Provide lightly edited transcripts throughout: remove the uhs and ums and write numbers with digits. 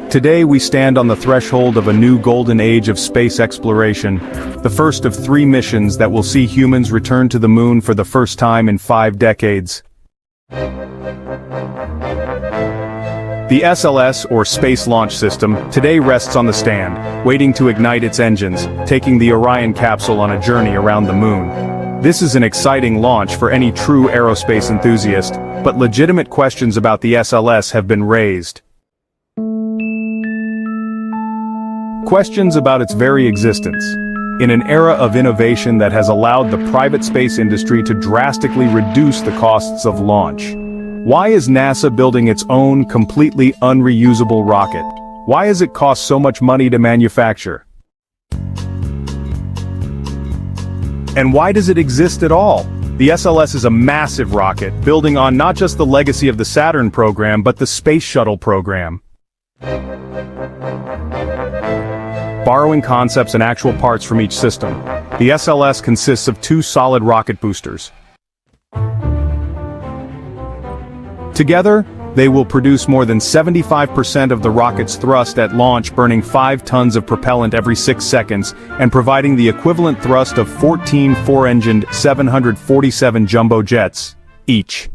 Today we stand on the threshold of a new golden age of space exploration, the first of 3 missions that will see humans return to the moon for the first time in 5 decades. The SLS, or Space Launch System, today rests on the stand, waiting to ignite its engines, taking the Orion capsule on a journey around the moon. This is an exciting launch for any true aerospace enthusiast, but legitimate questions about the SLS have been raised. Questions about its very existence. In an era of innovation that has allowed the private space industry to drastically reduce the costs of launch. Why is NASA building its own completely unreusable rocket? Why does it cost so much money to manufacture? And why does it exist at all? The SLS is a massive rocket, building on not just the legacy of the Saturn program but the Space Shuttle program. Borrowing concepts and actual parts from each system, the SLS consists of 2 solid rocket boosters. Together, they will produce more than 75% of the rocket's thrust at launch, burning 5 tons of propellant every 6 seconds, and providing the equivalent thrust of 14 4-engined 747 jumbo jets, each.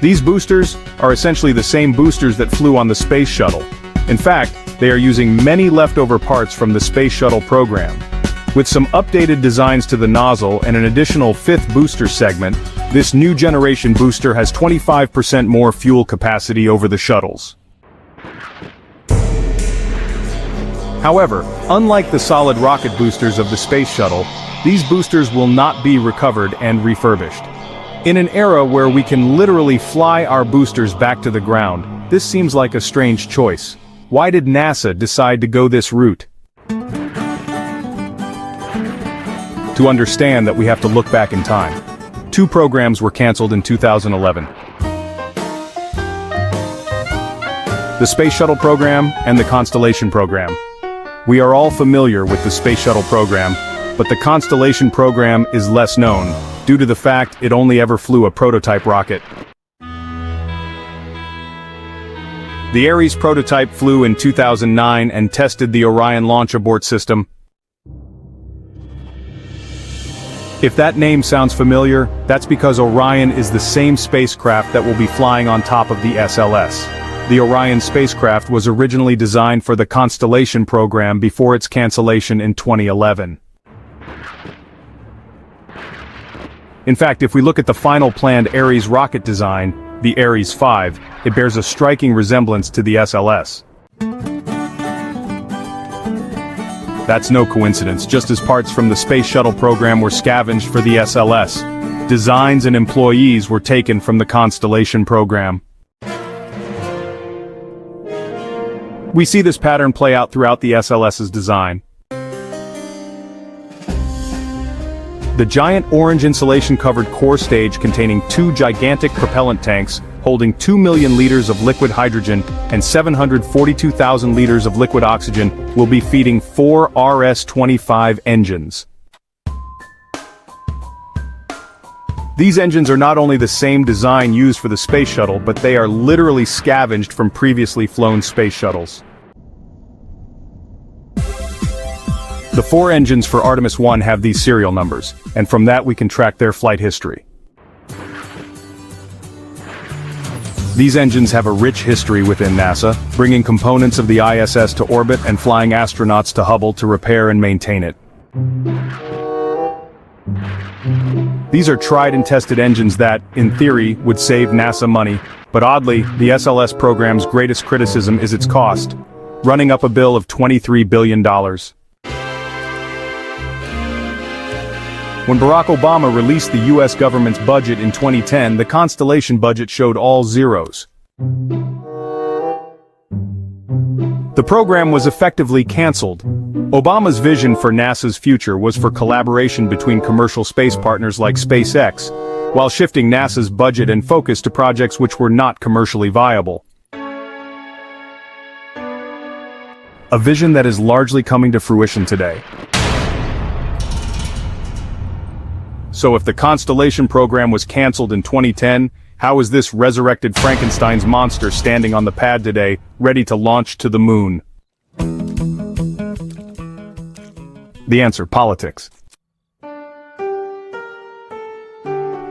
These boosters are essentially the same boosters that flew on the Space Shuttle. In fact, they are using many leftover parts from the Space Shuttle program. With some updated designs to the nozzle and an additional 5th booster segment, this new generation booster has 25% more fuel capacity over the shuttles. However, unlike the solid rocket boosters of the Space Shuttle, these boosters will not be recovered and refurbished. In an era where we can literally fly our boosters back to the ground, this seems like a strange choice. Why did NASA decide to go this route? To understand that, we have to look back in time. 2 programs were canceled in 2011. The Space Shuttle program and the Constellation program. We are all familiar with the Space Shuttle program, but the Constellation program is less known, due to the fact it only ever flew a prototype rocket. The Ares prototype flew in 2009 and tested the Orion launch abort system. If that name sounds familiar, that's because Orion is the same spacecraft that will be flying on top of the SLS. The Orion spacecraft was originally designed for the Constellation program before its cancellation in 2011. In fact, if we look at the final planned Ares rocket design, the Ares 5, it bears a striking resemblance to the SLS. That's no coincidence, just as parts from the Space Shuttle program were scavenged for the SLS. Designs and employees were taken from the Constellation program. We see this pattern play out throughout the SLS's design. The giant orange insulation-covered core stage containing 2 gigantic propellant tanks holding 2 million liters of liquid hydrogen and 742,000 liters of liquid oxygen will be feeding 4 RS-25 engines. These engines are not only the same design used for the Space Shuttle, but they are literally scavenged from previously flown space shuttles. The 4 engines for Artemis 1 have these serial numbers, and from that we can track their flight history. These engines have a rich history within NASA, bringing components of the ISS to orbit and flying astronauts to Hubble to repair and maintain it. These are tried and tested engines that, in theory, would save NASA money, but oddly, the SLS program's greatest criticism is its cost, running up a bill of $23 billion. When Barack Obama released the US government's budget in 2010, the Constellation budget showed all zeros. The program was effectively canceled. Obama's vision for NASA's future was for collaboration between commercial space partners like SpaceX, while shifting NASA's budget and focus to projects which were not commercially viable. A vision that is largely coming to fruition today. So if the Constellation program was cancelled in 2010, how is this resurrected Frankenstein's monster standing on the pad today, ready to launch to the moon? The answer: politics.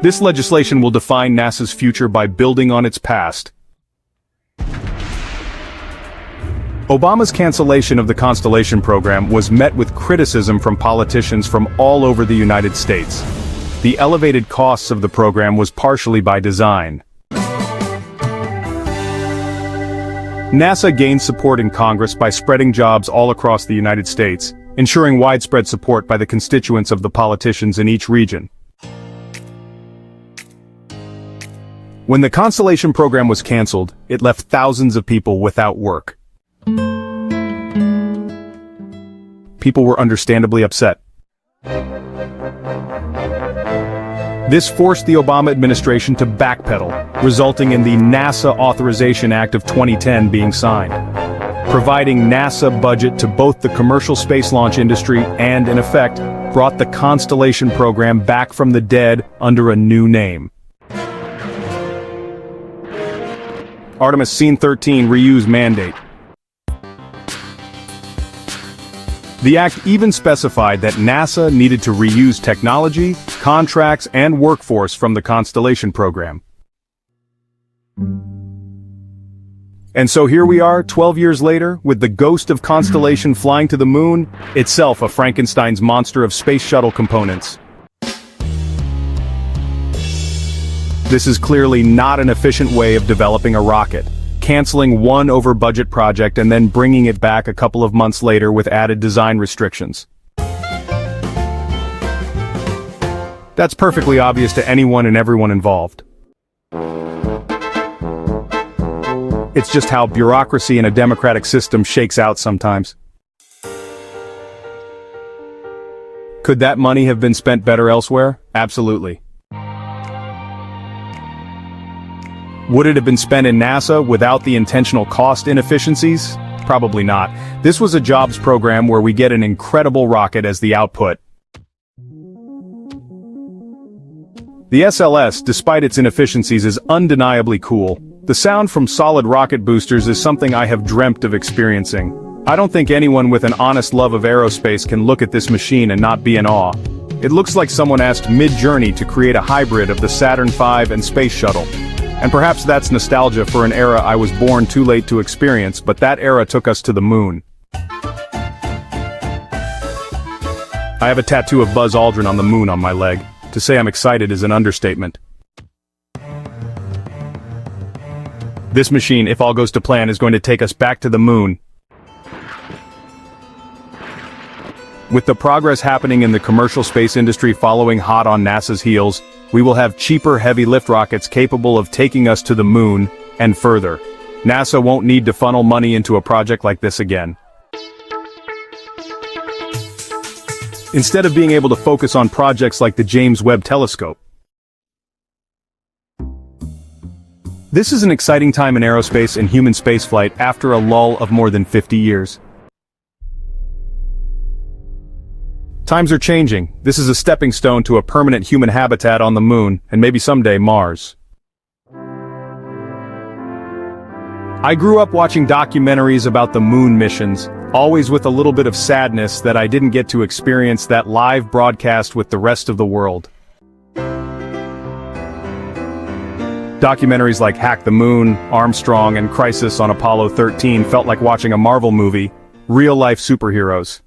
This legislation will define NASA's future by building on its past. Obama's cancellation of the Constellation program was met with criticism from politicians from all over the United States. The elevated costs of the program was partially by design. NASA gained support in Congress by spreading jobs all across the United States, ensuring widespread support by the constituents of the politicians in each region. When the Constellation program was canceled, it left thousands of people without work. People were understandably upset. This forced the Obama administration to backpedal, resulting in the NASA Authorization Act of 2010 being signed, providing NASA budget to both the commercial space launch industry and, in effect, brought the Constellation program back from the dead under a new name. Artemis Scene 13 Reuse Mandate. The act even specified that NASA needed to reuse technology, contracts, and workforce from the Constellation program. And so here we are, 12 years later, with the ghost of Constellation flying to the moon, itself a Frankenstein's monster of space shuttle components. This is clearly not an efficient way of developing a rocket. Canceling one over-budget project and then bringing it back a couple of months later with added design restrictions. That's perfectly obvious to anyone and everyone involved. It's just how bureaucracy in a democratic system shakes out sometimes. Could that money have been spent better elsewhere? Absolutely. Would it have been spent in NASA without the intentional cost inefficiencies? Probably not. This was a jobs program where we get an incredible rocket as the output. The SLS, despite its inefficiencies, is undeniably cool. The sound from solid rocket boosters is something I have dreamt of experiencing. I don't think anyone with an honest love of aerospace can look at this machine and not be in awe. It looks like someone asked Mid-Journey to create a hybrid of the Saturn V and Space Shuttle. And perhaps that's nostalgia for an era I was born too late to experience, but that era took us to the moon. I have a tattoo of Buzz Aldrin on the moon on my leg. To say I'm excited is an understatement. This machine, if all goes to plan, is going to take us back to the moon. With the progress happening in the commercial space industry following hot on NASA's heels, we will have cheaper heavy lift rockets capable of taking us to the moon and further. NASA won't need to funnel money into a project like this again. Instead of being able to focus on projects like the James Webb Telescope. This is an exciting time in aerospace and human spaceflight after a lull of more than 50 years. Times are changing. This is a stepping stone to a permanent human habitat on the moon, and maybe someday Mars. I grew up watching documentaries about the moon missions, always with a little bit of sadness that I didn't get to experience that live broadcast with the rest of the world. Documentaries like Hack the Moon, Armstrong, and Crisis on Apollo 13 felt like watching a Marvel movie, real-life superheroes.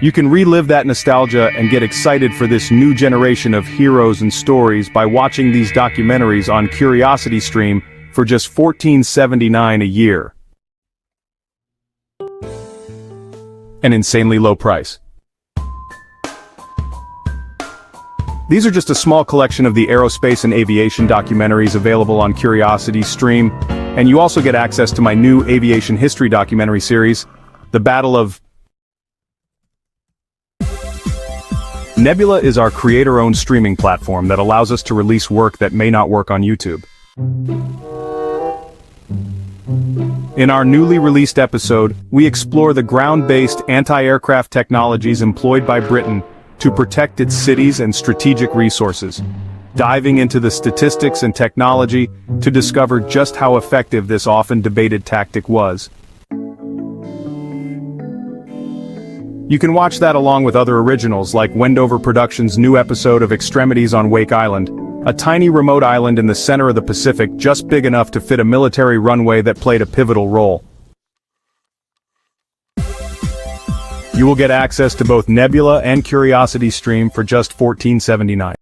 You can relive that nostalgia and get excited for this new generation of heroes and stories by watching these documentaries on CuriosityStream for just $14.79 a year. An insanely low price. These are just a small collection of the aerospace and aviation documentaries available on CuriosityStream, and you also get access to my new aviation history documentary series, The Battle of Nebula is our creator-owned streaming platform that allows us to release work that may not work on YouTube. In our newly released episode, we explore the ground-based anti-aircraft technologies employed by Britain to protect its cities and strategic resources, diving into the statistics and technology to discover just how effective this often debated tactic was. You can watch that along with other originals like Wendover Productions' new episode of Extremities on Wake Island, a tiny remote island in the center of the Pacific just big enough to fit a military runway that played a pivotal role. You will get access to both Nebula and Curiosity Stream for just $14.79.